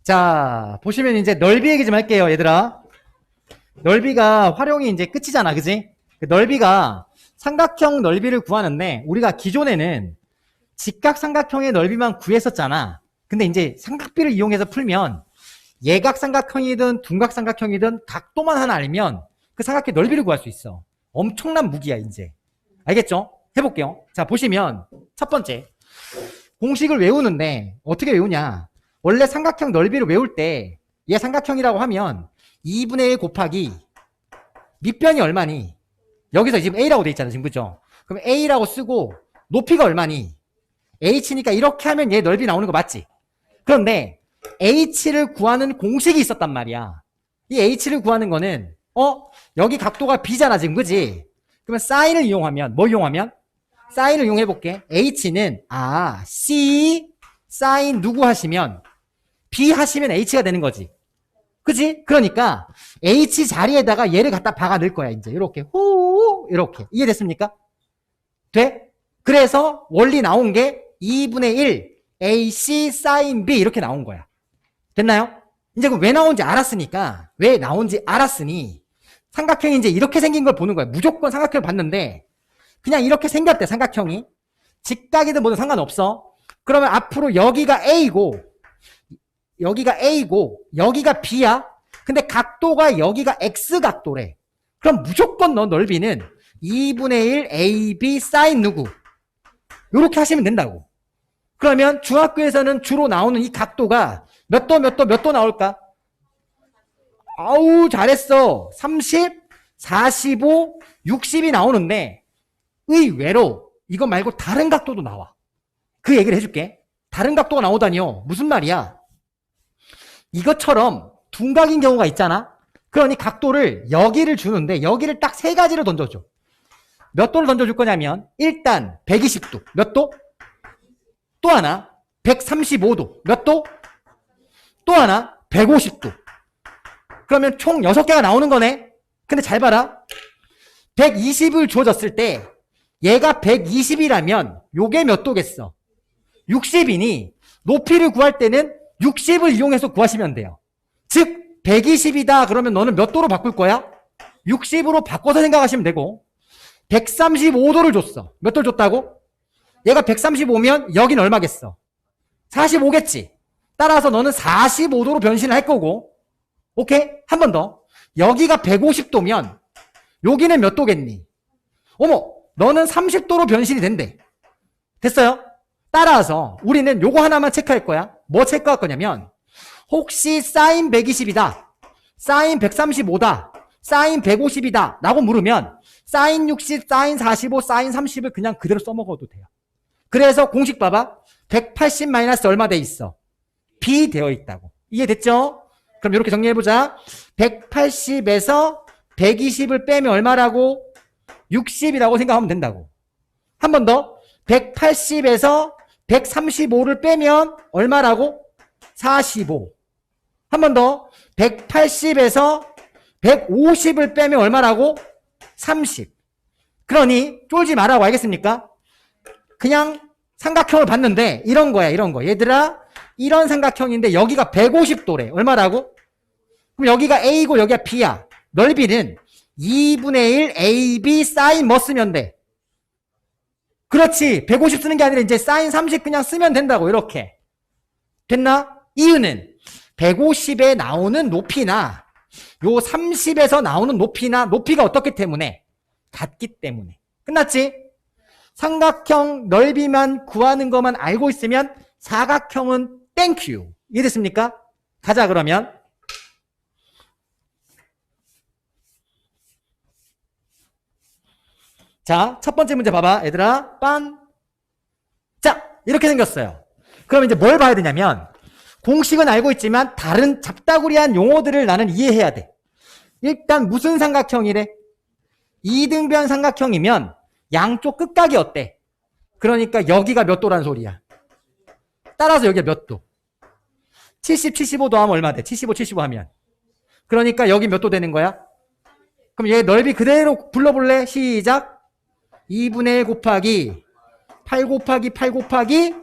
자, 보시면 이제 넓이 얘기 좀 할게요, 얘들아. 넓이가 활용이 이제 끝이잖아, 그지? 그 넓이가 삼각형 넓이를 구하는데 우리가 기존에는 직각삼각형의 넓이만 구했었잖아. 근데 이제 삼각비를 이용해서 풀면 예각삼각형이든 둔각삼각형이든 각도만 하나 알면 그 삼각형의 넓이를 구할 수 있어. 엄청난 무기야, 이제. 알겠죠? 해볼게요. 자, 보시면 첫 번째 공식을 외우는데 어떻게 외우냐? 원래 삼각형 넓이를 외울 때 얘 삼각형이라고 하면 2분의 1 곱하기 밑변이 얼마니? 여기서 지금 A라고 돼 있잖아, 지금. 그죠? 그럼 A라고 쓰고 높이가 얼마니? H니까 이렇게 하면 얘 넓이 나오는 거 맞지? 그런데 H를 구하는 공식이 있었단 말이야. 이 H를 구하는 거는 여기 각도가 B잖아, 지금. 그지? 그러면 사인을 이용하면 뭐 이용하면? 사인을 이용해 볼게. H는 C 사인 누구 하시면 B 하시면 H가 되는 거지. 그지? 그러니까 H 자리에다가 얘를 갖다 박아 넣을 거야, 이제. 이렇게 이렇게. 이해됐습니까? 돼? 그래서 원리 나온 게 2분의 1 AC 사인 B 이렇게 나온 거야. 됐나요? 이제 왜 나온지 알았으니까, 왜 나온지 알았으니 삼각형이 이제 이렇게 생긴 걸 보는 거야. 무조건 삼각형을 봤는데 그냥 이렇게 생겼대, 삼각형이. 직각이든 뭐든 상관없어. 그러면 앞으로 여기가 A고 여기가 B야. 근데 각도가 여기가 X각도래. 그럼 무조건 너 넓이는 2분의 1 AB 사인 누구? 요렇게 하시면 된다고. 그러면 중학교에서는 주로 나오는 이 각도가 몇 도 나올까? 아우, 잘했어. 30, 45, 60이 나오는데 의외로 이거 말고 다른 각도도 나와. 그 얘기를 해줄게. 다른 각도가 나오다니요. 무슨 말이야? 이것처럼 둔각인 경우가 있잖아. 그러니 각도를 여기를 주는데 여기를 딱 세 가지로 던져줘. 몇 도를 던져줄 거냐면 일단 120도. 몇 도? 또 하나 135도. 몇 도? 또 하나 150도. 그러면 총 6개가 나오는 거네. 근데 잘 봐라. 120을 주어졌을 때 얘가 120이라면 요게 몇 도겠어? 60이니 높이를 구할 때는 60을 이용해서 구하시면 돼요. 즉 120이다 그러면 너는 몇 도로 바꿀 거야? 60으로 바꿔서 생각하시면 되고, 135도를 줬어. 몇 도를 줬다고? 얘가 135면 여긴 얼마겠어? 45겠지. 따라서 너는 45도로 변신을 할 거고, 오케이? 한 번 더. 여기가 150도면 여기는 몇 도겠니? 어머, 너는 30도로 변신이 된대. 됐어요? 따라서 우리는 요거 하나만 체크할 거야. 뭐 체크할 거냐면 혹시 사인 120이다, 사인 135다, 사인 150이다 라고 물으면 사인 60, 사인 45, 사인 30을 그냥 그대로 써먹어도 돼요. 그래서 공식 봐봐. 180 마이너스 얼마 돼 있어? B 되어 있다고. 이해됐죠? 그럼 이렇게 정리해보자. 180에서 120을 빼면 얼마라고? 60이라고 생각하면 된다고. 한 번 더. 180에서 135를 빼면 얼마라고? 45. 한 번 더. 180에서 150을 빼면 얼마라고? 30. 그러니 쫄지 말라고. 알겠습니까? 그냥 삼각형을 봤는데 이런 거야, 이런 거. 얘들아, 이런 삼각형인데 여기가 150도래. 얼마라고? 그럼 여기가 A고 여기가 B야. 넓이는 2분의 1 AB 사인 뭐 쓰면 돼? 그렇지. 150 쓰는 게 아니라 이제 사인 30 그냥 쓰면 된다고. 이렇게. 됐나? 이유는 150에 나오는 높이나 요 30에서 나오는 높이나 높이가 어떻기 때문에? 같기 때문에. 끝났지? 삼각형 넓이만 구하는 것만 알고 있으면 사각형은 땡큐. 이해됐습니까? 가자 그러면. 자, 첫 번째 문제 봐봐. 얘들아, 빤. 자, 이렇게 생겼어요. 그럼 이제 뭘 봐야 되냐면 공식은 알고 있지만 다른 잡다구리한 용어들을 나는 이해해야 돼. 일단 무슨 삼각형이래? 이등변 삼각형이면 양쪽 끝각이 어때? 그러니까 여기가 몇 도란 소리야. 따라서 여기가 몇 도? 70, 75도 하면 얼마 돼? 75, 75 하면. 그러니까 여기 몇 도 되는 거야? 그럼 얘 넓이 그대로 불러볼래? 시작. 2분의 1 곱하기 8 곱하기 8 곱하기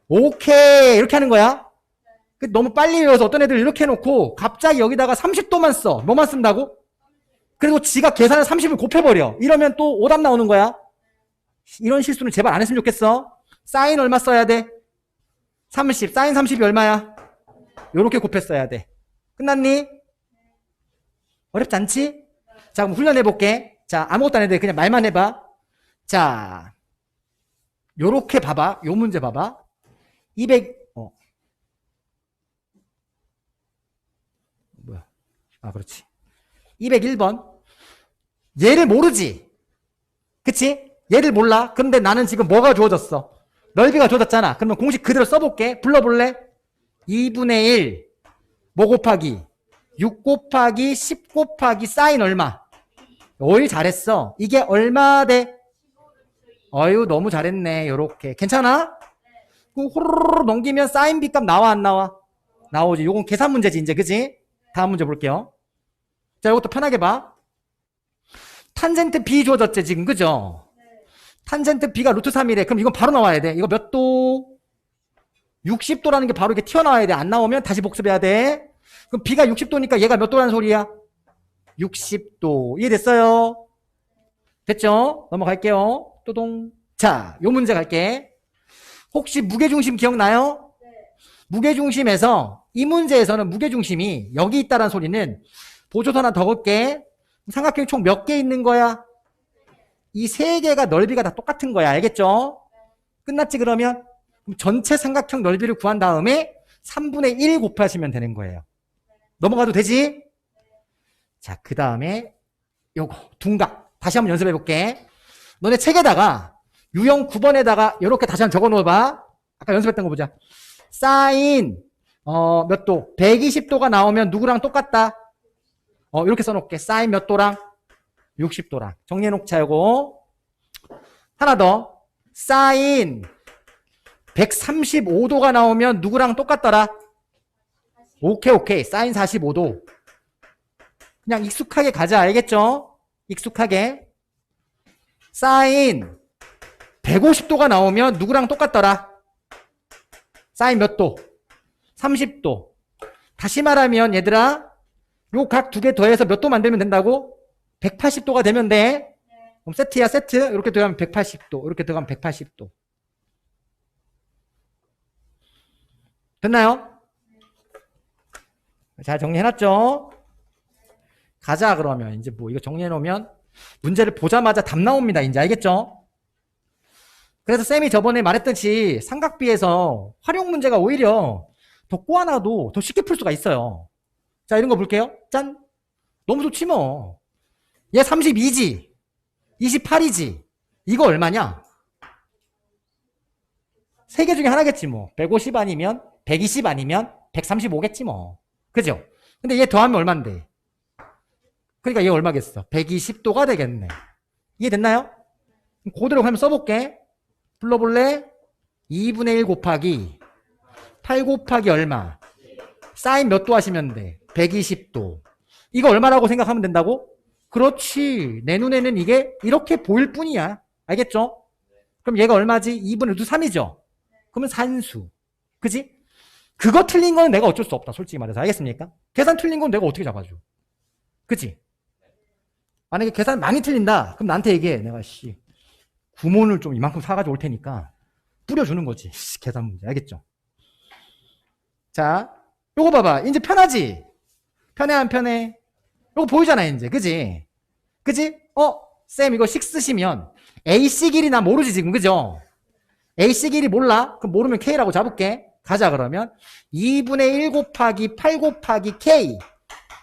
오케이. 이렇게 하는 거야. 너무 빨리 외워서 어떤 애들 이렇게 해놓고 갑자기 여기다가 30도만 써. 뭐만 쓴다고? 그리고 지가 계산을 30을 곱해버려. 이러면 또 오답 나오는 거야. 이런 실수는 제발 안 했으면 좋겠어. 사인 얼마 써야 돼? 30. 사인 30이 얼마야? 요렇게 곱했어야 돼. 끝났니? 어렵지 않지? 자, 그럼 훈련해볼게. 자, 아무것도 안 해도 돼. 그냥 말만 해봐. 자, 요렇게 봐봐. 요 문제 봐봐. 200, 뭐야. 아, 그렇지. 201번. 얘를 모르지? 그치? 얘를 몰라? 근데 나는 지금 뭐가 주어졌어? 넓이가 주어졌잖아. 그러면 공식 그대로 써볼게. 불러볼래? 2분의 1. 뭐 곱하기? 6 곱하기 10 곱하기 사인 얼마? 어이 잘했어. 이게 얼마 돼? 어유 너무 잘했네. 요렇게. 괜찮아? 호로로 넘기면 사인 B값 나와 안 나와? 나오지. 요건 계산 문제지 이제. 그지? 다음 문제 볼게요. 자, 이것도 편하게 봐. 탄젠트 B 주어졌지 지금. 그죠? 탄젠트 B가 루트 3이래. 그럼 이건 바로 나와야 돼. 이거 몇 도? 60도라는 게 바로 이렇게 튀어나와야 돼. 안 나오면 다시 복습해야 돼. 그럼 B가 60도니까 얘가 몇 도라는 소리야? 60도. 이해됐어요? 됐죠? 넘어갈게요. 또동. 자, 요 문제 갈게. 혹시 무게중심 기억나요? 무게중심에서 이 문제에서는 무게중심이 여기 있다는 소리는 보조서 하나 더 볼게. 삼각형이 총 몇 개 있는 거야? 이 세 개가 넓이가 다 똑같은 거야. 알겠죠? 끝났지 그러면? 그럼 전체 삼각형 넓이를 구한 다음에 3분의 1 곱하시면 되는 거예요. 넘어가도 되지? 자, 그 다음에 요거 둔각 다시 한번 연습해 볼게. 너네 책에다가 유형 9번에다가 이렇게 다시 한번 적어 놓아봐. 아까 연습했던 거 보자. 사인 몇 도? 120도가 나오면 누구랑 똑같다? 이렇게 써놓을게. 사인 몇 도랑? 60도랑. 정리해 놓자. 요거 하나 더. 사인 135도가 나오면 누구랑 똑같더라? 오케이. 사인 45도. 그냥 익숙하게 가자. 알겠죠? 익숙하게. 사인 150도가 나오면 누구랑 똑같더라? 사인 몇 도? 30도. 다시 말하면 얘들아, 요 각 두 개 더해서 몇 도 만들면 된다고? 180도가 되면 돼. 그럼 세트야, 세트. 이렇게 들어가면 180도. 이렇게 들어가면 180도. 됐나요? 잘 정리해놨죠? 가자, 그러면. 이제 뭐, 이거 정리해놓으면 문제를 보자마자 답 나옵니다. 이제 알겠죠? 그래서 쌤이 저번에 말했듯이 삼각비에서 활용 문제가 오히려 더 꼬아놔도 더 쉽게 풀 수가 있어요. 자, 이런 거 볼게요. 짠! 너무 좋지 뭐. 얘 32지. 28이지. 이거 얼마냐? 세 개 중에 하나겠지 뭐. 150 아니면 120 아니면 135겠지 뭐. 그죠? 근데 얘 더하면 얼만데? 그러니까 얘 얼마겠어? 120도가 되겠네. 이해됐나요? 그대로 한번 써볼게. 불러볼래? 2분의 1 곱하기 8 곱하기 얼마? 사인 몇 도 하시면 돼? 120도. 이거 얼마라고 생각하면 된다고? 그렇지. 내 눈에는 이게 이렇게 보일 뿐이야. 알겠죠? 그럼 얘가 얼마지? 2분의 루트 3이죠? 그러면 산수. 그지? 그거 틀린 건 내가 어쩔 수 없다. 솔직히 말해서. 알겠습니까? 계산 틀린 건 내가 어떻게 잡아줘? 그치? 만약에 계산 많이 틀린다. 그럼 나한테 얘기해. 내가 구몬을 좀 이만큼 사가지고 올 테니까 뿌려주는 거지. 계산 문제. 알겠죠? 자, 요거 봐봐. 이제 편하지? 편해 안 편해? 요거 보이잖아 이제. 그지? 그지? 쌤 이거 식 쓰시면 AC 길이 나 모르지 지금. 그죠? AC 길이 몰라? 그럼 모르면 K라고 잡을게. 가자 그러면 2분의 1 곱하기 8 곱하기 K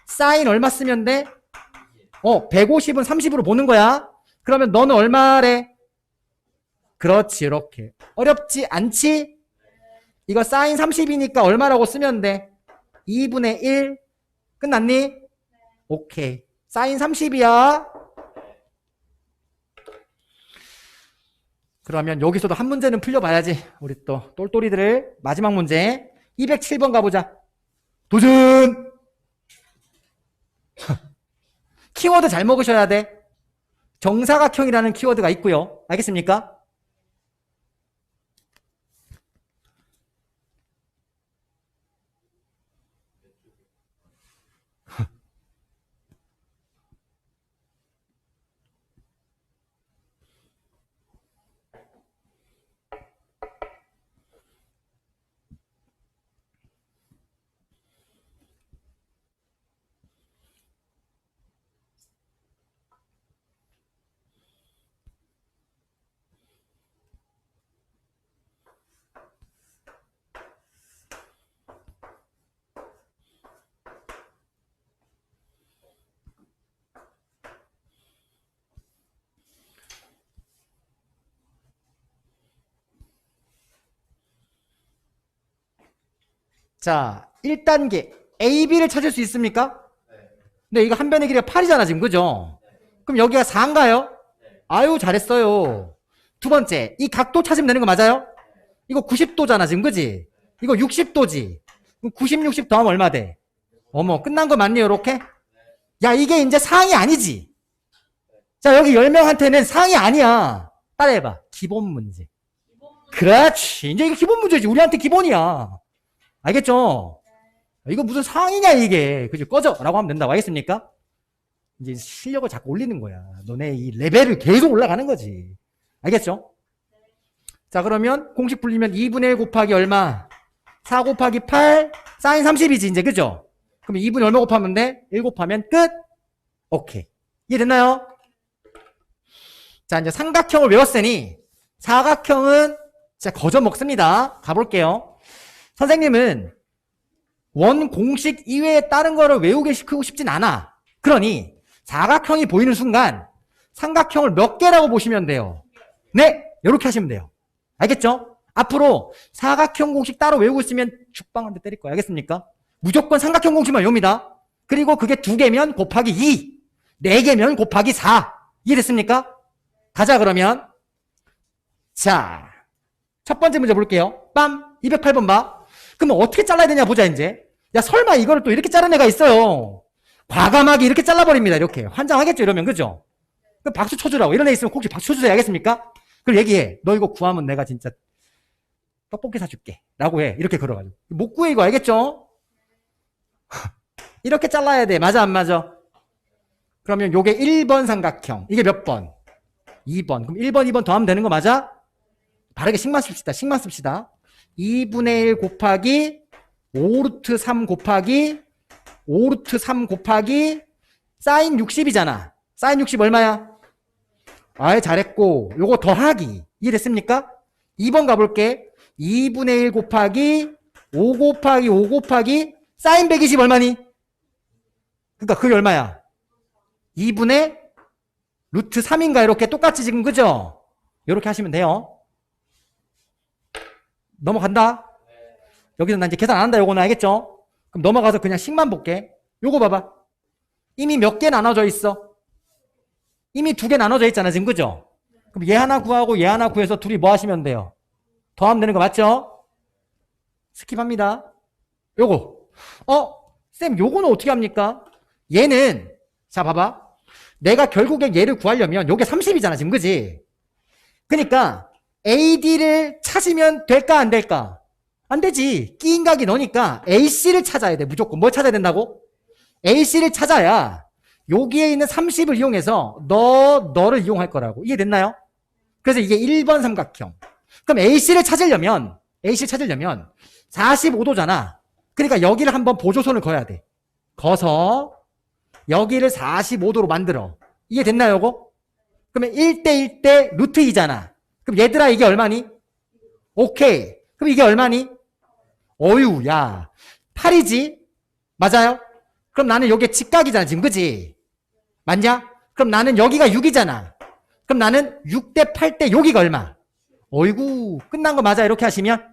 사인 얼마 쓰면 돼? 150은 30으로 보는 거야. 그러면 너는 얼마래? 그렇지. 이렇게. 어렵지 않지? 이거 사인 30이니까 얼마라고 쓰면 돼? 2분의 1. 끝났니? 오케이. 사인 30이야. 그러면 여기서도 한 문제는 풀려봐야지. 우리 또 똘똘이들을. 마지막 문제 207번 가보자. 도전! 키워드 잘 먹으셔야 돼. 정사각형이라는 키워드가 있고요. 알겠습니까? 자, 1단계 AB를 찾을 수 있습니까? 네, 이거 한 변의 길이가 8이잖아 지금, 그죠? 그럼 여기가 4인가요? 아유, 잘했어요. 두 번째, 이 각도 찾으면 되는 거 맞아요? 이거 90도잖아 지금, 그지? 이거 60도지. 90, 60 더하면 얼마 돼? 어머, 끝난 거 맞니, 요렇게? 야, 이게 이제 상이 아니지. 자, 여기 10명한테는 상이 아니야. 따라해봐. 기본 문제. 그렇지. 이제 이게 기본 문제지. 우리한테 기본이야. 알겠죠? 이거 무슨 상이냐, 이게. 그죠? 꺼져. 라고 하면 된다고. 알겠습니까? 이제 실력을 자꾸 올리는 거야. 너네 이 레벨을 계속 올라가는 거지. 알겠죠? 자, 그러면 공식 풀리면 2분의 1 곱하기 얼마? 4 곱하기 8, 사인 30이지, 이제. 그죠? 그럼 2분의 얼마 곱하면 돼? 1 곱하면 끝? 오케이. 이해됐나요? 자, 이제 삼각형을 외웠으니 사각형은 진짜 거저 먹습니다. 가볼게요. 선생님은 원 공식 이외에 다른 거를 외우게 시키고 싶진 않아. 그러니 사각형이 보이는 순간 삼각형을 몇 개라고 보시면 돼요. 네, 이렇게 하시면 돼요. 알겠죠? 앞으로 사각형 공식 따로 외우고 있으면 죽방 한 대 때릴 거야. 알겠습니까? 무조건 삼각형 공식만 외웁니다. 그리고 그게 2개면 곱하기 2, 4개면 곱하기 4. 이해됐습니까? 가자, 그러면. 자, 첫 번째 문제 볼게요. 빰! 208번 봐. 그러면 어떻게 잘라야 되냐 보자, 이제. 야, 설마 이거를 또 이렇게 자른 애가 있어요. 과감하게 이렇게 잘라버립니다, 이렇게. 환장하겠죠, 이러면, 그죠? 그럼 박수 쳐주라고. 이런 애 있으면 혹시 박수 쳐주세요, 알겠습니까? 그리고 얘기해. 너 이거 구하면 내가 진짜 떡볶이 사줄게. 라고 해. 이렇게 걸어가지고. 못 구해, 이거, 알겠죠? 이렇게 잘라야 돼. 맞아, 안 맞아? 그러면 요게 1번 삼각형. 이게 몇 번? 2번. 그럼 1번, 2번 더하면 되는 거 맞아? 바르게 식만 씁시다. 식만 씁시다. 2분의 1 곱하기 5루트 3 곱하기 5루트 3 곱하기 사인 60이잖아. 사인 60 얼마야? 아이, 잘했고. 요거 더하기. 이해됐습니까? 2번 가볼게. 2분의 1 곱하기 5 곱하기 5 곱하기 사인 120 얼마니? 그러니까 그게 얼마야? 2분의 루트 3인가? 이렇게 똑같이 지금, 그죠? 이렇게 하시면 돼요. 넘어간다. 여기서 난 이제 계산 안 한다. 요거는 알겠죠? 그럼 넘어가서 그냥 식만 볼게. 요거 봐봐. 이미 몇 개 나눠져 있어? 이미 2개 나눠져 있잖아 지금, 그죠? 그럼 얘 하나 구하고 얘 하나 구해서 둘이 뭐 하시면 돼요? 더하면 되는 거 맞죠? 스킵합니다. 요거. 쌤, 요거는 어떻게 합니까? 얘는, 자, 봐봐. 내가 결국에 얘를 구하려면 요게 30이잖아 지금, 그지? 그러니까 AD를 찾으면 될까 안 될까? 안 되지. 끼인각이 너니까 AC를 찾아야 돼. 무조건. 뭘 찾아야 된다고? AC를 찾아야 여기에 있는 30을 이용해서 너를 이용할 거라고. 이해됐나요? 그래서 이게 1번 삼각형. 그럼 AC를 찾으려면 45도잖아. 그러니까 여기를 한번 보조선을 그어야 돼. 거서 여기를 45도로 만들어. 이해됐나요, 요거? 그러면 1대 1대 루트 2잖아. 그럼 얘들아, 이게 얼마니? 오케이. 그럼 이게 얼마니? 어유, 야. 8이지? 맞아요? 그럼 나는 여기에 직각이잖아, 지금, 그지? 맞냐? 그럼 나는 여기가 6이잖아. 그럼 나는 6대 8대 여기가 얼마? 어이구, 끝난 거 맞아, 이렇게 하시면?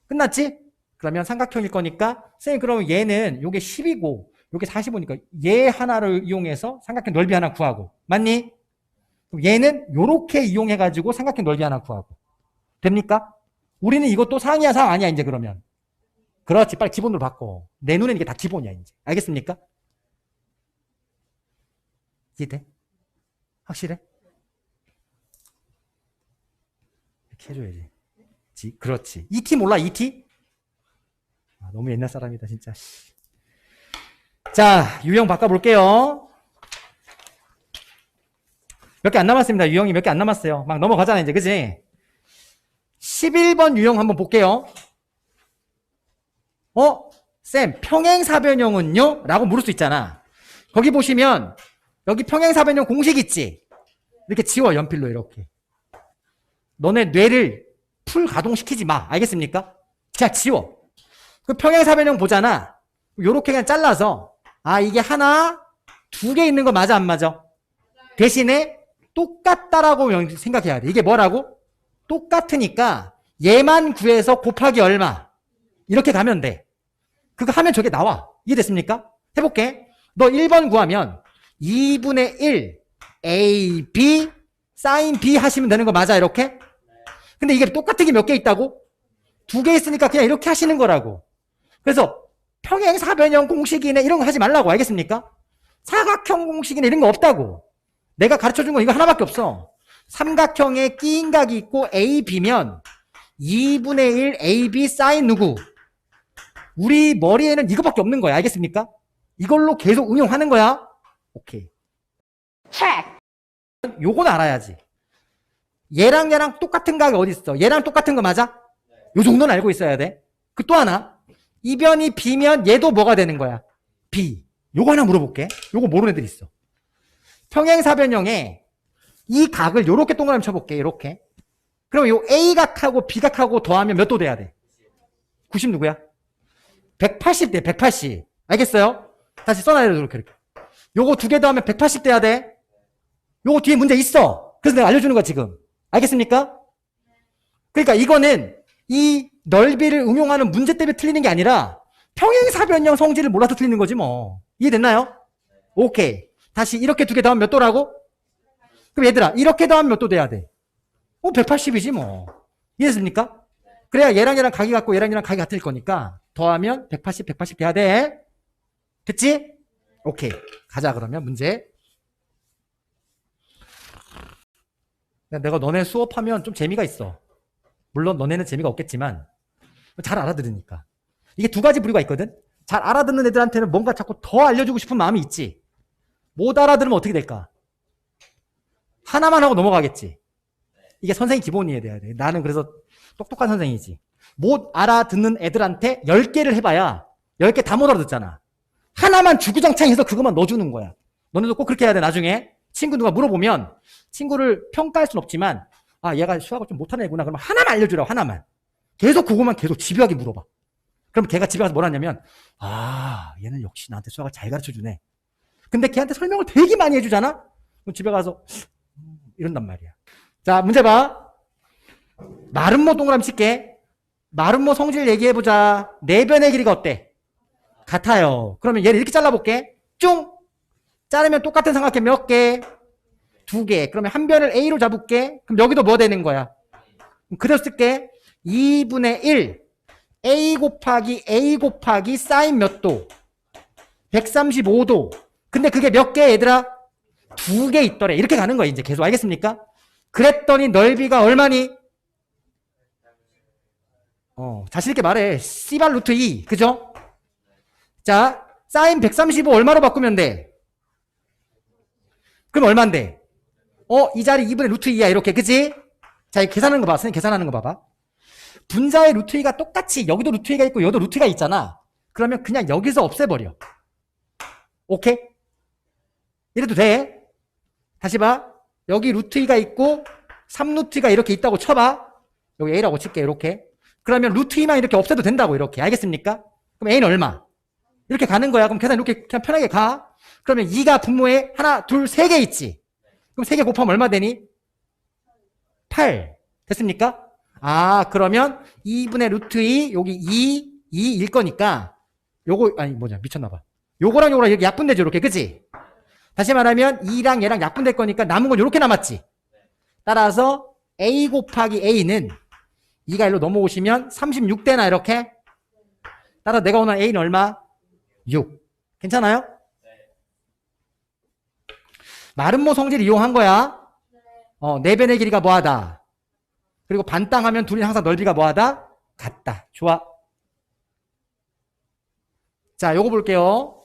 끝났지? 그러면 삼각형일 거니까, 선생님, 그러면 얘는 요게 10이고, 요게 45니까 얘 하나를 이용해서 삼각형 넓이 하나 구하고. 맞니? 그럼 얘는 요렇게 이용해가지고 삼각형 넓이 하나 구하고. 됩니까? 우리는 이것도 상이야, 상 아니야, 이제 그러면. 그렇지, 빨리 기본으로 바꿔. 내 눈에는 이게 다 기본이야, 이제. 알겠습니까? 이해돼? 확실해? 이렇게 해줘야지. 그렇지. ET 몰라, ET? 아, 너무 옛날 사람이다, 진짜. 자, 유형 바꿔볼게요. 몇 개 안 남았습니다. 유형이 몇 개 안 남았어요. 막 넘어가잖아, 이제. 그지? 11번 유형 한번 볼게요. 쌤, 평행사변형은요? 라고 물을 수 있잖아. 거기 보시면, 여기 평행사변형 공식 있지? 이렇게 지워, 연필로 이렇게. 너네 뇌를 풀 가동시키지 마. 알겠습니까? 자, 지워. 그 평행사변형 보잖아. 요렇게 그냥 잘라서, 아, 이게 하나, 2개 있는 거 맞아, 안 맞아? 대신에 똑같다라고 생각해야 돼. 이게 뭐라고? 똑같으니까 얘만 구해서 곱하기 얼마? 이렇게 가면 돼. 그거 하면 저게 나와. 이해됐습니까? 해볼게. 너 1번 구하면 2분의 1 A, B, 사인 B 하시면 되는 거 맞아, 이렇게? 근데 이게 똑같은 게 몇 개 있다고? 2개 있으니까 그냥 이렇게 하시는 거라고. 그래서 평행사변형 공식이네 이런 거 하지 말라고. 알겠습니까? 사각형 공식이네 이런 거 없다고. 내가 가르쳐준 건 이거 하나밖에 없어. 삼각형에 끼인 각이 있고 A, B면 2분의 1 A, B 사인 누구? 우리 머리에는 이거밖에 없는 거야. 알겠습니까? 이걸로 계속 응용하는 거야. 오케이. 체크. 요건 알아야지. 얘랑 똑같은 각이 어디 있어? 얘랑 똑같은 거 맞아? 요 정도는 알고 있어야 돼. 그 또 하나. 이변이 B면 얘도 뭐가 되는 거야? B. 요거 하나 물어볼게. 요거 모르는 애들 있어. 평행사변형에 이 각을 요렇게 동그라미 쳐볼게. 요렇게. 그럼 요 A각하고 B각하고 더하면 몇 도 돼야 돼? 90 누구야? 180 돼. 180. 알겠어요? 다시 써놔야 돼. 이렇게. 요거 두 개 더하면 180 돼야 돼. 요거 뒤에 문제 있어. 그래서 내가 알려주는 거야 지금. 알겠습니까? 그러니까 이거는 이 넓이를 응용하는 문제 때문에 틀리는 게 아니라 평행사변형 성질을 몰라서 틀리는 거지 뭐. 이해됐나요? 오케이. 다시 이렇게 두 개 더하면 몇 도라고? 그럼 얘들아 이렇게 더하면 몇 도 돼야 돼? 180이지 뭐. 이해됐습니까? 그래야 얘랑 각이 같고 얘랑 각이 같을 거니까 더하면 180, 180 돼야 돼. 됐지? 오케이. 가자 그러면 문제. 내가 너네 수업하면 좀 재미가 있어. 물론 너네는 재미가 없겠지만 잘 알아들으니까. 이게 두 가지 부류가 있거든. 잘 알아듣는 애들한테는 뭔가 자꾸 더 알려주고 싶은 마음이 있지. 못 알아들으면 어떻게 될까? 하나만 하고 넘어가겠지. 이게 선생님 기본이어야 돼. 나는 그래서 똑똑한 선생이지. 못 알아듣는 애들한테 10개를 해봐야 10개 다 못 알아듣잖아. 하나만 주구장창 해서 그것만 넣어주는 거야. 너네도 꼭 그렇게 해야 돼. 나중에 친구 누가 물어보면 친구를 평가할 순 없지만 아 얘가 수학을 좀 못하는 애구나. 그러면 하나만 알려주라고. 하나만. 계속 그것만 계속 집요하게 물어봐. 그럼 걔가 집에 가서 뭘 하냐면 아 얘는 역시 나한테 수학을 잘 가르쳐주네. 근데 걔한테 설명을 되게 많이 해주잖아. 그럼 집에 가서 이런단 말이야. 자 문제 봐. 마름모 동그라미 칠게. 마름모 성질 얘기해보자. 내변의 길이가 어때? 같아요. 그러면 얘를 이렇게 잘라볼게. 쫑! 자르면 똑같은 삼각형 몇 개? 2개. 그러면 한 변을 A로 잡을게. 그럼 여기도 뭐 되는 거야? 그대로 쓸게. 2분의 1 A 곱하기 사인 몇 도? 135도. 근데 그게 몇 개 얘들아? 2개 있더래. 이렇게 가는 거야 이제 계속. 알겠습니까? 그랬더니 넓이가 얼마니? 자신있게 말해. C발 루트 2. 그죠? 자, 사인 135 얼마로 바꾸면 돼? 그럼 얼만데? 이 자리 2분의 루트 2야. 이렇게. 그치? 자, 계산하는 거 봐. 선생님 계산하는 거 봐봐. 분자의 루트 2가 똑같이 여기도 루트 2가 있고 여기도 루트 2가 있잖아. 그러면 그냥 여기서 없애버려. 오케이? 이래도 돼. 다시 봐. 여기 루트 2가 있고 3루트가 이렇게 있다고 쳐봐. 여기 A라고 칠게. 이렇게. 그러면 루트 2만 이렇게 없애도 된다고. 이렇게. 알겠습니까? 그럼 A는 얼마? 이렇게 가는 거야. 그럼 계산 이렇게 그냥 편하게 가. 그러면 2가 분모에 하나, 둘, 3개 있지. 그럼 3개 곱하면 얼마 되니? 8. 됐습니까? 아, 그러면 2분의 루트 2, 여기 2일 거니까, 요거, 아니, 뭐냐, 미쳤나봐. 요거랑 이렇게 약분되죠, 이렇게. 그치? 다시 말하면 2랑 얘랑 약분될 거니까 남은 건 이렇게 남았지. 따라서 A 곱하기 A는 2가 일로 넘어오시면 36대나 이렇게. 따라 내가 원하는 A는 얼마? 6. 괜찮아요? 마름모 성질 이용한 거야. 내변의 길이가 뭐하다. 그리고 반땅하면 둘이 항상 넓이가 뭐하다? 같다. 좋아. 자, 요거 볼게요.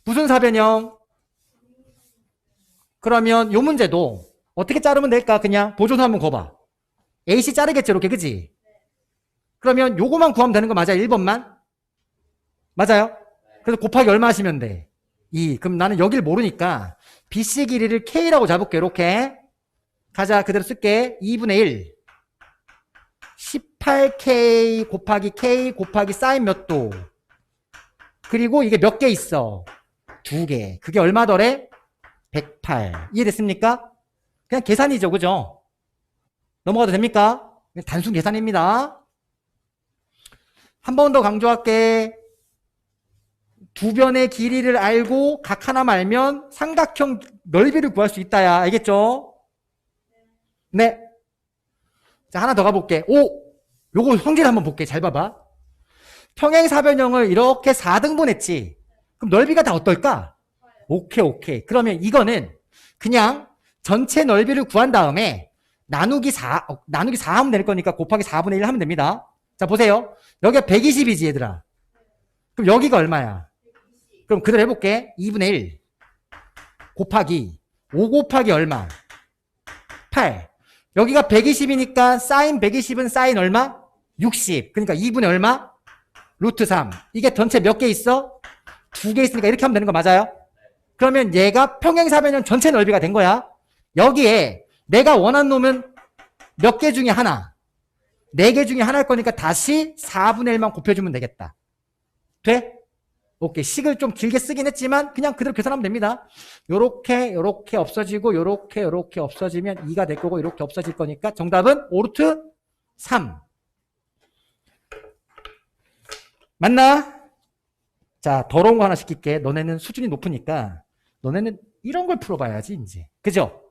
무슨 사변형? 그러면 요 문제도 어떻게 자르면 될까? 그냥 보존 한번 거봐. AC 자르겠지, 이렇게. 그치? 그러면 요거만 구하면 되는 거 맞아요? 1번만? 맞아요? 그래서 곱하기 얼마 하시면 돼? 2. 그럼 나는 여길 모르니까 BC 길이를 K라고 잡을게. 이렇게. 가자. 그대로 쓸게. 2분의 1. 18K 곱하기 사인 몇 도? 그리고 이게 몇 개 있어? 2개. 그게 얼마더래? 108. 이해됐습니까? 그냥 계산이죠. 그죠? 넘어가도 됩니까? 단순 계산입니다. 한 번 더 강조할게. 두 변의 길이를 알고 각 하나만 알면 삼각형 넓이를 구할 수 있다야. 알겠죠? 네. 자, 하나 더 가볼게. 오! 요거 성질 한번 볼게. 잘 봐봐. 평행사변형을 이렇게 4등분 했지. 그럼 넓이가 다 어떨까? 오케이. 그러면 이거는 그냥 전체 넓이를 구한 다음에 나누기 4 하면 될 거니까 곱하기 4분의 1 하면 됩니다. 자, 보세요. 여기가 120이지, 얘들아. 그럼 여기가 얼마야? 그럼 그대로 해볼게. 2분의 1 곱하기 5 곱하기 얼마? 8. 여기가 120이니까 사인 120은 사인 얼마? 60. 그러니까 2분의 얼마? 루트 3. 이게 전체 몇 개 있어? 2개 있으니까 이렇게 하면 되는 거 맞아요? 그러면 얘가 평행사변형 전체 넓이가 된 거야. 여기에 내가 원하는 놈은 몇 개 중에 하나, 4개 중에 하나일 거니까 다시 4분의 1만 곱해주면 되겠다. 돼? 오케이. 식을 좀 길게 쓰긴 했지만 그냥 그대로 계산하면 됩니다. 요렇게 없어지고 요렇게 없어지면 2가 될 거고 이렇게 없어질 거니까 정답은 5루트 3. 맞나? 자, 더러운 거 하나 시킬게. 너네는 수준이 높으니까 너네는 이런 걸 풀어봐야지 이제. 그죠?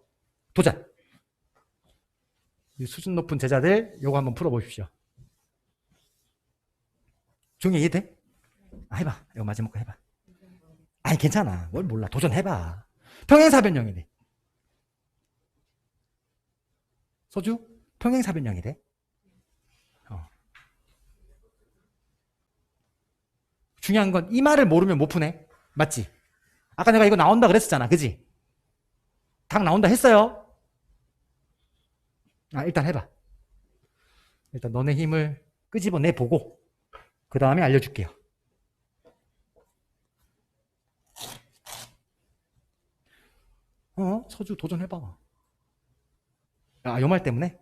도전. 이 수준 높은 제자들 요거 한번 풀어보십시오. 종이 이해돼? 해봐. 이거 마지막 거 해봐. 아니 괜찮아. 뭘 몰라. 도전해봐. 평행사변형이래. 소주? 평행사변형이래. 중요한 건 이 말을 모르면 못 푸네. 맞지? 아까 내가 이거 나온다 그랬었잖아. 그지? 당 나온다 했어요. 일단 해봐. 일단 너네 힘을 끄집어내 보고 그 다음에 알려줄게요. 서주 도전해봐. 요 말 때문에?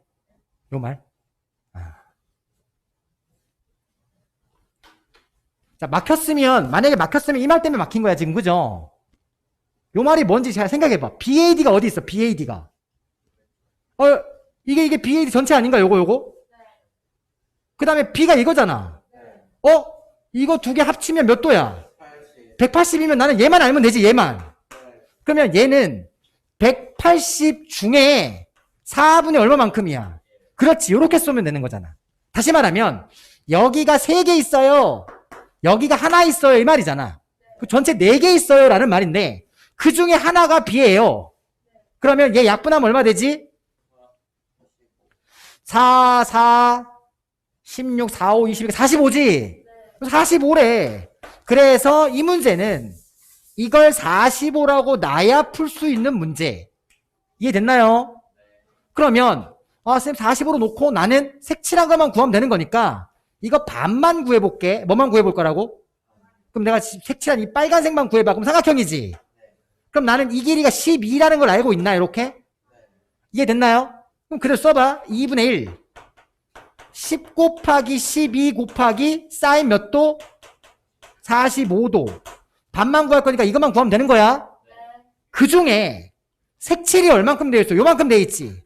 요 말? 자, 만약에 막혔으면 이 말 때문에 막힌 거야, 지금. 그죠? 요 말이 뭔지 잘 생각해봐. BAD가 어디 있어, BAD가? 이게 BAD 전체 아닌가, 요거? 그 다음에 B가 이거잖아. 이거 두 개 합치면 몇 도야? 180이면 나는 얘만 알면 되지, 얘만. 그러면 얘는 180 중에 4분의 얼마만큼이야? 그렇지, 요렇게 쏘면 되는 거잖아. 다시 말하면, 여기가 3개 있어요. 여기가 하나 있어요. 이 말이잖아. 전체 4개 있어요. 라는 말인데, 그 중에 하나가 B예요. 그러면 얘 약분하면 얼마 되지? 4, 16, 4, 5, 22, 45지? 45래. 그래서 이 문제는 이걸 45라고 놔야 풀 수 있는 문제. 이해됐나요? 그러면 쌤 45로 놓고 나는 색칠한 것만 구하면 되는 거니까 이거 반만 구해볼게. 뭐만 구해볼 거라고? 그럼 내가 색칠한 이 빨간색만 구해봐. 그럼 삼각형이지? 그럼 나는 이 길이가 12라는 걸 알고 있나? 이렇게? 이해됐나요? 그럼 그대로 써봐. 2분의 1. 10 곱하기 12 곱하기 사인 몇 도? 45도. 반만 구할 거니까 이것만 구하면 되는 거야. 그 중에 색칠이 얼만큼 되어 있어? 요만큼 되어 있지?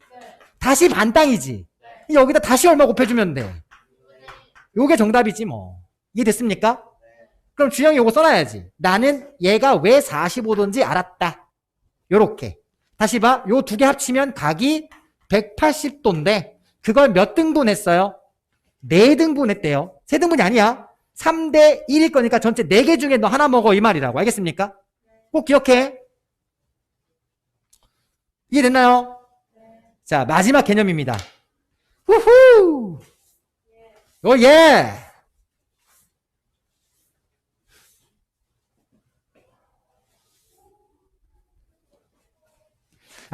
다시 반땅이지? 여기다 다시 얼마 곱해주면 돼? 요게 정답이지 뭐. 이해됐습니까? 그럼 주영이 요거 써놔야지. 나는 얘가 왜 45도인지 알았다. 요렇게. 다시 봐. 요 두 개 합치면 각이 180도인데 그걸 몇 등분 했어요? 4등분 했대요. 3등분이 아니야. 3대 1일 거니까 전체 4개 중에 너 하나 먹어 이 말이라고. 알겠습니까? 꼭 기억해. 이해됐나요? 자, 마지막 개념입니다. 후후! 예!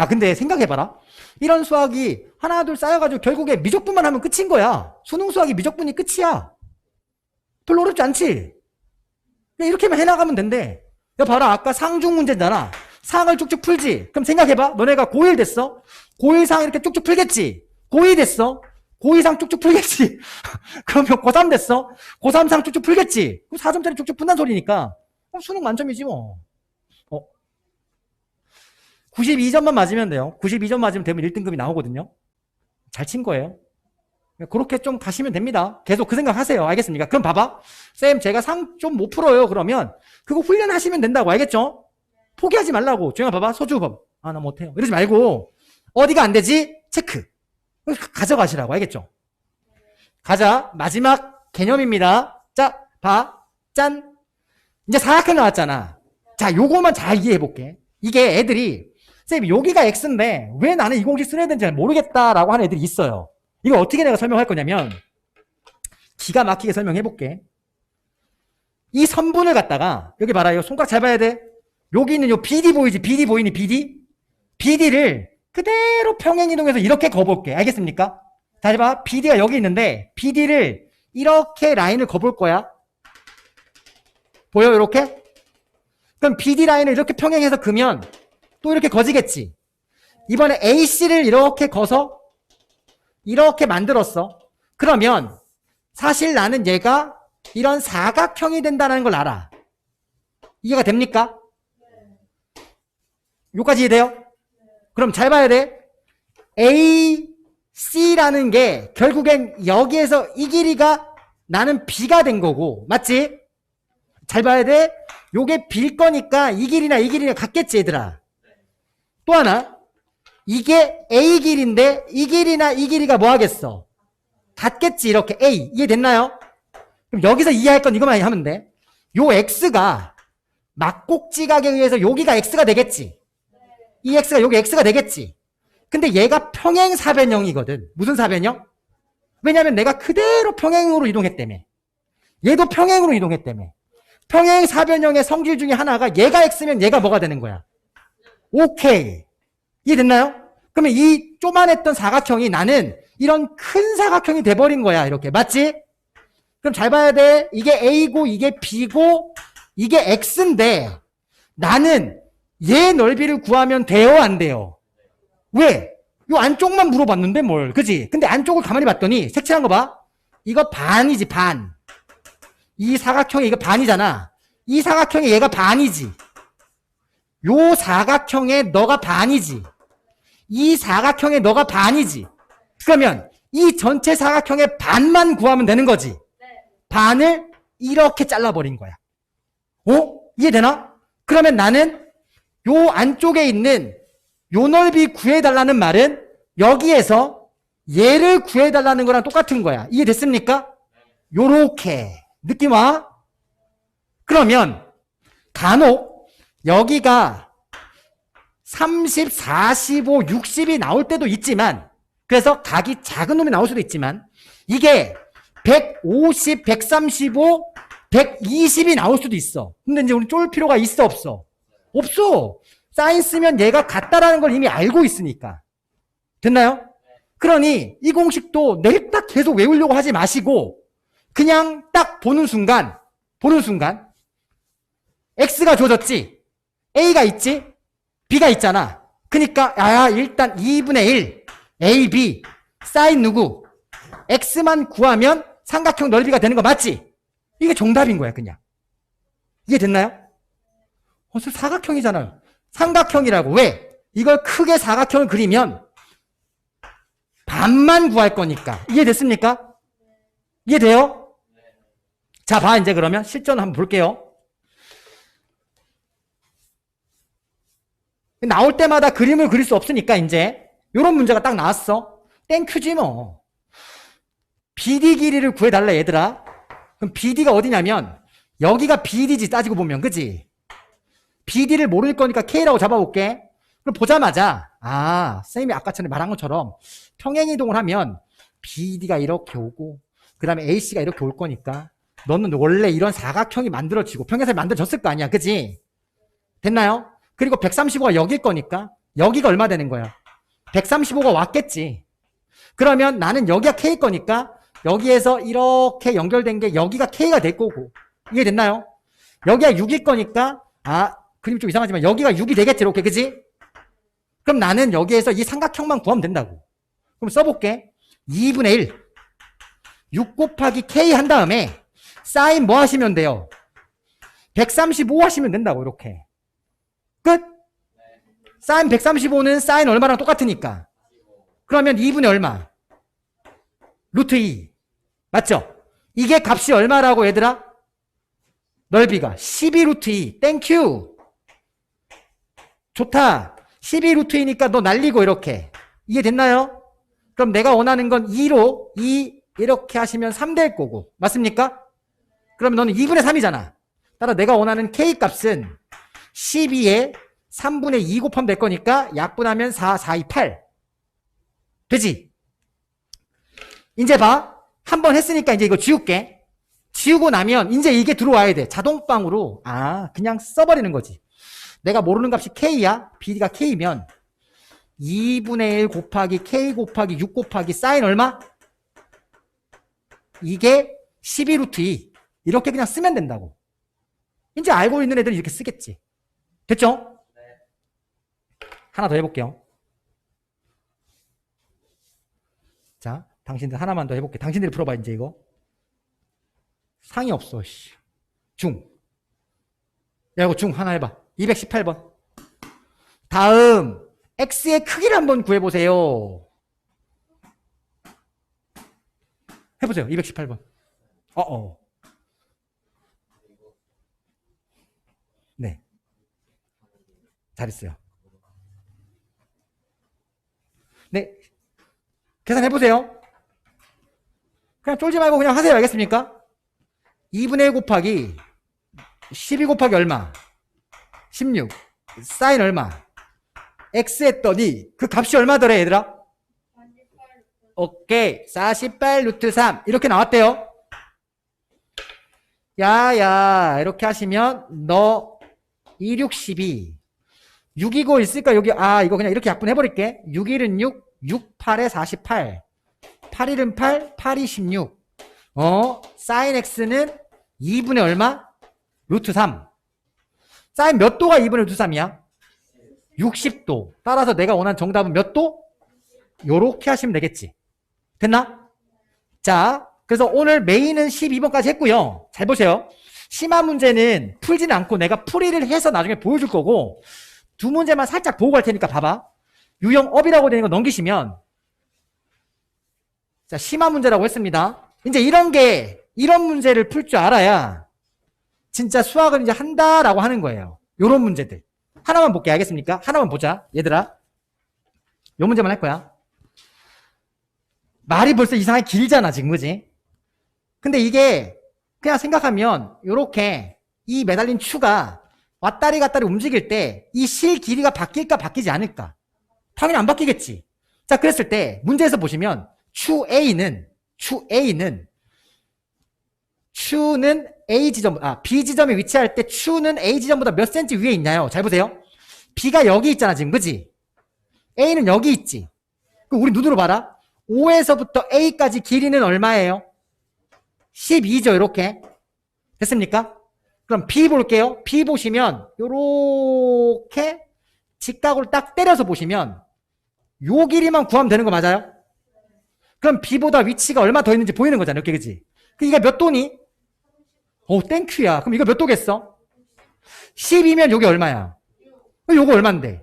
근데 생각해봐라. 이런 수학이 하나 둘 쌓여가지고 결국에 미적분만 하면 끝인 거야. 수능 수학이 미적분이 끝이야. 별로 어렵지 않지? 그냥 이렇게만 해나가면 된대. 야, 봐라. 아까 상중 문제잖아. 상을 쭉쭉 풀지. 그럼 생각해봐. 너네가 고1 됐어. 고1 상 이렇게 쭉쭉 풀겠지. 고2 됐어. 고2 상 쭉쭉 풀겠지. 그러면 고3 됐어. 고3 상 쭉쭉 풀겠지. 그럼 4점짜리 쭉쭉 푼다는 소리니까 수능 만점이지 뭐. 92점만 맞으면 돼요. 92점 맞으면 되면 1등급이 나오거든요. 잘 친 거예요. 그렇게 좀 가시면 됩니다. 계속 그 생각 하세요. 알겠습니까? 그럼 봐봐. 쌤, 제가 상 좀 못 풀어요. 그러면 그거 훈련하시면 된다고. 알겠죠? 포기하지 말라고. 조용히 봐봐. 소주 봐봐. 아, 나 못해요. 이러지 말고 어디가 안 되지? 체크. 가져가시라고. 알겠죠? 가자. 마지막 개념입니다. 자, 봐. 짠. 이제 사각형 나왔잖아. 자, 요거만 잘 이해해 볼게. 이게 애들이 쌤, 여기가 X인데 왜 나는 이 공식 써야 되는지 잘 모르겠다라고 하는 애들이 있어요. 이거 어떻게 내가 설명할 거냐면 기가 막히게 설명해 볼게. 이 선분을 갖다가 여기 봐라. 이거 손가락 잘 봐야 돼. 여기 있는 요 BD 보이지? BD 보이니? BD? BD를 그대로 평행이동해서 이렇게 거볼게. 알겠습니까? 다시 봐. BD가 여기 있는데 BD를 이렇게 라인을 거볼 거야. 보여? 이렇게? 그럼 BD 라인을 이렇게 평행해서 그면 또 이렇게 거지겠지. 이번에 AC를 이렇게 거서 이렇게 만들었어. 그러면 사실 나는 얘가 이런 사각형이 된다는 걸 알아. 이해가 됩니까? 여기까지 이해돼요? 그럼 잘 봐야 돼. AC라는 게 결국엔 여기에서 이 길이가 나는 B가 된 거고, 맞지? 잘 봐야 돼. 요게 B일 거니까 이 길이나 이 길이나 같겠지, 얘들아. 또 하나, 이게 A 길인데 이 길이나 이 길이가 뭐 하겠어? 같겠지, 이렇게 A. 이해됐나요? 그럼 여기서 이해할 건 이것만 하면 돼. 요 X가 막곡지각에 의해서 여기가 X가 되겠지. 이 X가 여기 X가 되겠지. 근데 얘가 평행 사변형이거든. 무슨 사변형? 왜냐면 내가 그대로 평행으로 이동했다며. 얘도 평행으로 이동했다며. 평행 사변형의 성질 중에 하나가 얘가 X면 얘가 뭐가 되는 거야? 오케이. 이해됐나요? 그러면 이 쪼만했던 사각형이 나는 이런 큰 사각형이 돼버린 거야. 이렇게. 맞지? 그럼 잘 봐야 돼. 이게 A고 이게 B고 이게 X인데 나는 얘 넓이를 구하면 돼요? 안 돼요? 왜? 요 안쪽만 물어봤는데 뭘. 그지? 근데 안쪽을 가만히 봤더니 색칠한 거 봐. 이거 반이지, 반. 이 사각형이 이거 반이잖아. 이 사각형이 얘가 반이지. 요 사각형에 너가 반이지. 이 사각형에 너가 반이지. 그러면 이 전체 사각형의 반만 구하면 되는 거지. 반을 이렇게 잘라버린 거야. 이해되나? 그러면 나는 요 안쪽에 있는 요 넓이 구해달라는 말은 여기에서 얘를 구해달라는 거랑 똑같은 거야. 이해됐습니까? 요렇게. 느낌 와? 그러면 간혹 여기가 30, 45, 60이 나올 때도 있지만, 그래서 각이 작은 놈이 나올 수도 있지만 이게 150, 135, 120이 나올 수도 있어. 근데 이제 우리 쫄 필요가 있어, 없어? 없어. 사인 쓰면 얘가 같다라는 걸 이미 알고 있으니까. 됐나요? 그러니 이 공식도 내일 딱 계속 외우려고 하지 마시고 그냥 딱 보는 순간 X가 줘졌지? A가 있지? B가 있잖아. 그러니까 일단 2분의 1 A, B 사인 누구? X만 구하면 삼각형 넓이가 되는 거 맞지? 이게 정답인 거야, 그냥. 이해됐나요? 사각형이잖아요. 삼각형이라고. 왜? 이걸 크게 사각형을 그리면 반만 구할 거니까. 이해됐습니까? 이해돼요? 자, 봐. 이제 그러면 실전 한번 볼게요. 나올 때마다 그림을 그릴 수 없으니까 이제 이런 문제가 딱 나왔어. 땡큐지 뭐. BD 길이를 구해달라, 얘들아. 그럼 BD가 어디냐면 여기가 BD지, 따지고 보면. 그지? BD를 모를 거니까 K라고 잡아볼게. 그럼 보자마자 쌤이 아까 전에 말한 것처럼 평행이동을 하면 BD가 이렇게 오고 그 다음에 AC가 이렇게 올 거니까 너는 원래 이런 사각형이 만들어지고 평행선이 만들어졌을 거 아니야. 그지? 됐나요? 그리고 135가 여기일 거니까 여기가 얼마 되는 거야? 135가 왔겠지. 그러면 나는 여기가 K일 거니까 여기에서 이렇게 연결된 게 여기가 K가 될 거고. 이해됐나요? 여기가 6일 거니까 그림 좀 이상하지만 여기가 6이 되겠지. 이렇게. 그지? 그럼 나는 여기에서 이 삼각형만 구하면 된다고. 그럼 써볼게. 2분의 1 6 곱하기 K 한 다음에 사인 뭐 하시면 돼요? 135 하시면 된다고. 이렇게. 끝? 사인 135는 사인 얼마랑 똑같으니까. 그러면 2분의 얼마? 루트 2. 맞죠? 이게 값이 얼마라고 얘들아? 넓이가 12 루트 2. 땡큐. 좋다. 12 루트 2니까 너 날리고 이렇게. 이해됐나요? 그럼 내가 원하는 건 2로 2 이렇게 하시면 3 될 거고. 맞습니까? 그러면 너는 2분의 3이잖아. 따라 내가 원하는 K 값은 12에 3분의 2 곱하면 될 거니까 약분하면 4, 4, 2, 8. 되지? 이제 봐. 한 번 했으니까 이제 이거 지울게. 지우고 나면 이제 이게 들어와야 돼. 자동방으로. 그냥 써버리는 거지. 내가 모르는 값이 K야. B가 K면 2분의 1 곱하기 K 곱하기 6 곱하기 사인 얼마? 이게 12 루트 2. 이렇게 그냥 쓰면 된다고. 이제 알고 있는 애들은 이렇게 쓰겠지. 됐죠? 하나 더 해볼게요. 자, 당신들 하나만 더 해볼게. 당신들이 풀어봐, 이제 이거. 상이 없어, 씨. 중. 야, 이거 중 하나 해봐. 218번. 다음, x의 크기를 한번 구해보세요. 해보세요. 218번. 네. 잘했어요. 네. 계산해보세요. 그냥 쫄지 말고 그냥 하세요. 알겠습니까? 2분의 1 곱하기 12 곱하기 얼마? 16. 사인 얼마? x 했더니 그 값이 얼마더래 얘들아? 오케이. 48 루트 3 이렇게 나왔대요. 야야 이렇게 하시면 너 2, 6, 12 6이고 있을까 여기 이거 그냥 이렇게 약분해버릴게. 6, 1은 6 6, 8에 48 8, 1은 8 8, 2, 16 사인 x는 2분의 얼마? 루트 3 사인 몇 도가 2분의 루트 3이야? 60도. 따라서 내가 원하는 정답은 몇 도? 요렇게 하시면 되겠지. 됐나? 자, 그래서 오늘 메인은 12번까지 했고요. 잘 보세요. 심화 문제는 풀지는 않고 내가 풀이를 해서 나중에 보여줄 거고 두 문제만 살짝 보고 갈 테니까 봐봐. 유형 업이라고 되는 거 넘기시면 자, 심화 문제라고 했습니다. 이제 이런 문제를 풀 줄 알아야 진짜 수학을 이제 한다라고 하는 거예요. 요런 문제들. 하나만 볼게. 알겠습니까? 하나만 보자. 얘들아. 요 문제만 할 거야. 말이 벌써 이상하게 길잖아, 지금. 그지? 근데 이게 그냥 생각하면 요렇게 이 매달린 추가 왔다리 갔다리 움직일 때 이 실 길이가 바뀔까 바뀌지 않을까? 당연히 안 바뀌겠지. 자, 그랬을 때 문제에서 보시면 추는 A 지점, B 지점에 위치할 때 추는 A 지점보다 몇 센치 위에 있나요? 잘 보세요. B가 여기 있잖아, 지금. 그지? A는 여기 있지. 그럼 우리 눈으로 봐라. O에서부터 A까지 길이는 얼마예요? 12죠, 이렇게. 됐습니까? 그럼 B 볼게요. B 보시면, 요렇게 직각으로 딱 때려서 보시면, 요 길이만 구하면 되는 거 맞아요? 그럼 B보다 위치가 얼마 더 있는지 보이는 거잖아요, 이렇게, 그지? 이게 몇 도니? 땡큐야. 그럼 이거 몇 도겠어? 10이면 요게 얼마야? 요거 얼만데?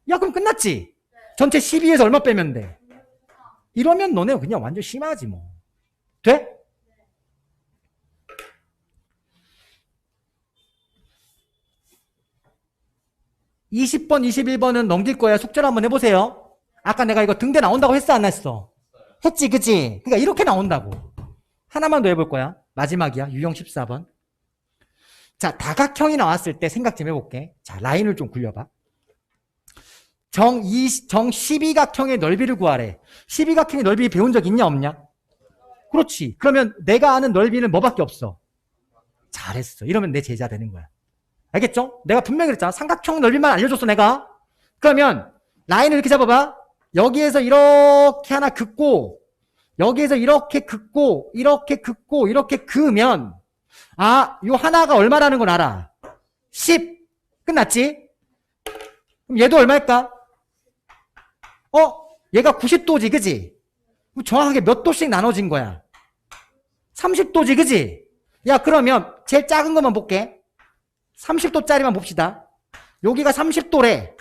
야, 그럼 끝났지? 전체 12에서 얼마 빼면 돼? 이러면 너네 그냥 완전 심하지 뭐. 돼? (20번) (21번은) 넘길 거야. 숙제를 한번 해보세요. 아까 내가 이거 등대 나온다고 했어 안 했어? 했지 그치? 그러니까 이렇게 나온다고. 하나만 더 해볼 거야. 마지막이야. 유형 14번. 자, 다각형이 나왔을 때 생각 좀 해볼게. 자, 라인을 좀 굴려봐. 정 12각형의 넓이를 구하래. 12각형의 넓이 배운 적 있냐 없냐? 그렇지. 그러면 내가 아는 넓이는 뭐밖에 없어? 잘했어. 이러면 내 제자 되는 거야. 알겠죠? 내가 분명히 그랬잖아. 삼각형 넓이만 알려줬어 내가. 그러면 라인을 이렇게 잡아봐. 여기에서 이렇게 하나 긋고 여기에서 이렇게 긋고 이렇게 긋고 이렇게 그으면 요 하나가 얼마라는 걸 알아. 10. 끝났지? 그럼 얘도 얼마일까? 얘가 90도지 그지? 그럼 정확하게 몇 도씩 나눠진 거야? 30도지 그지? 야, 그러면 제일 작은 것만 볼게. 30도짜리만 봅시다. 여기가 30도래.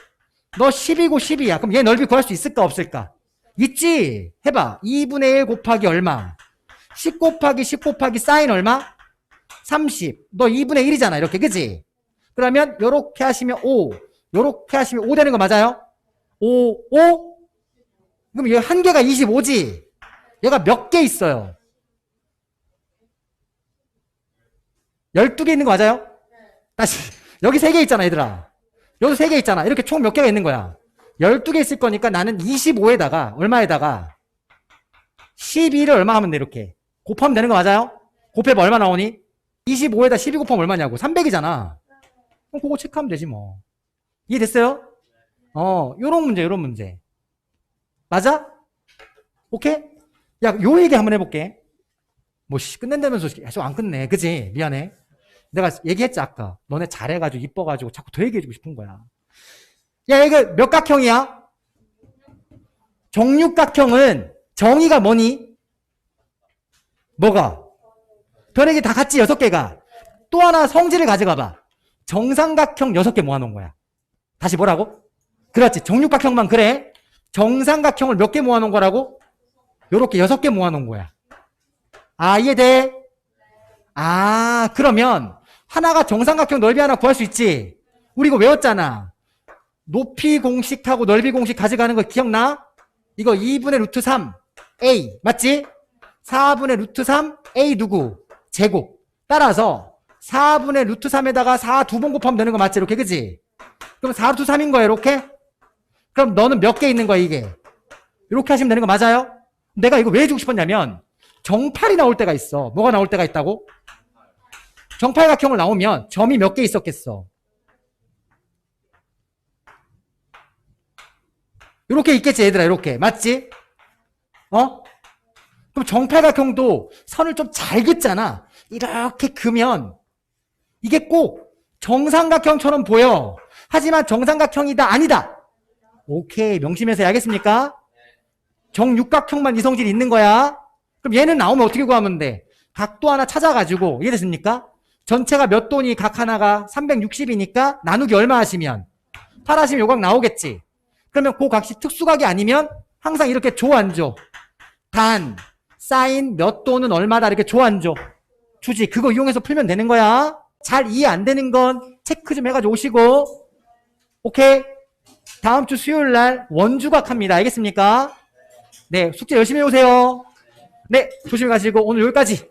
너 10이고 10이야. 그럼 얘 넓이 구할 수 있을까 없을까? 있지? 해봐. 2분의 1 곱하기 얼마? 10 곱하기 10 곱하기 사인 얼마? 30. 너 2분의 1이잖아. 이렇게. 그지? 그러면 요렇게 하시면 5. 요렇게 하시면 5 되는 거 맞아요? 5, 5? 그럼 얘 한 개가 25지? 얘가 몇 개 있어요? 12개 있는 거 맞아요? 다시. 여기 3개 있잖아, 얘들아. 여기 3개 있잖아. 이렇게 총 몇 개가 있는 거야? 12개 있을 거니까 나는 25에다가, 얼마에다가? 12를 얼마 하면 돼, 이렇게. 곱하면 되는 거 맞아요? 곱해봐, 얼마 나오니? 25에다 12 곱하면 얼마냐고. 300이잖아. 그럼 그거 체크하면 되지, 뭐. 이해됐어요? 요런 문제, 요런 문제. 맞아? 오케이? 야, 요 얘기 한번 해볼게. 뭐, 끝낸다면서 계속 안 끝내. 그지? 미안해. 내가 얘기했지, 아까. 너네 잘해가지고, 이뻐가지고, 자꾸 더 얘기해주고 싶은 거야. 야, 이거 몇 각형이야? 정육각형은 정의가 뭐니? 뭐가? 별에게 다 같지, 6개가. 또 하나 성질을 가져가봐. 정삼각형 6개 모아놓은 거야. 다시 뭐라고? 그렇지. 정육각형만 그래. 정삼각형을 몇 개 모아놓은 거라고? 요렇게 6개 모아놓은 거야. 아, 이해돼? 아, 그러면 하나가 정삼각형 넓이 하나 구할 수 있지? 우리 이거 외웠잖아. 높이 공식하고 넓이 공식 가져가는 거 기억나? 이거 2분의 루트 3 a 맞지? 4분의 루트 3 a 누구? 제곱. 따라서 4분의 루트 3에다가 4 두 번 곱하면 되는 거 맞지? 이렇게 그지? 그럼 4 루트 3인 거야 이렇게? 그럼 너는 몇 개 있는 거야 이게? 이렇게 하시면 되는 거 맞아요? 내가 이거 왜 해주고 싶었냐면 정팔이 나올 때가 있어. 뭐가 나올 때가 있다고? 정팔각형을 나오면 점이 몇 개 있었겠어? 이렇게 있겠지 얘들아. 이렇게 맞지? 그럼 정팔각형도 선을 좀 잘 긋잖아. 이렇게 그면 이게 꼭 정삼각형처럼 보여. 하지만 정삼각형이다 아니다. 오케이, 명심해서 해야겠습니까? 정육각형만 이성질이 있는 거야. 그럼 얘는 나오면 어떻게 구하면 돼? 각도 하나 찾아가지고. 이해됐습니까? 전체가 몇 도니 각 하나가 360이니까 나누기 얼마 하시면 8 하시면 요각 나오겠지. 그러면 그 각이 특수각이 아니면 항상 이렇게 줘 안 줘? 단, 사인 몇 도는 얼마다 이렇게 줘 안 줘? 주지. 그거 이용해서 풀면 되는 거야. 잘 이해 안 되는 건 체크 좀 해가지고 오시고. 오케이? 다음 주 수요일 날 원주각 합니다. 알겠습니까? 네, 숙제 열심히 해오세요. 네, 조심히 가시고 오늘 여기까지.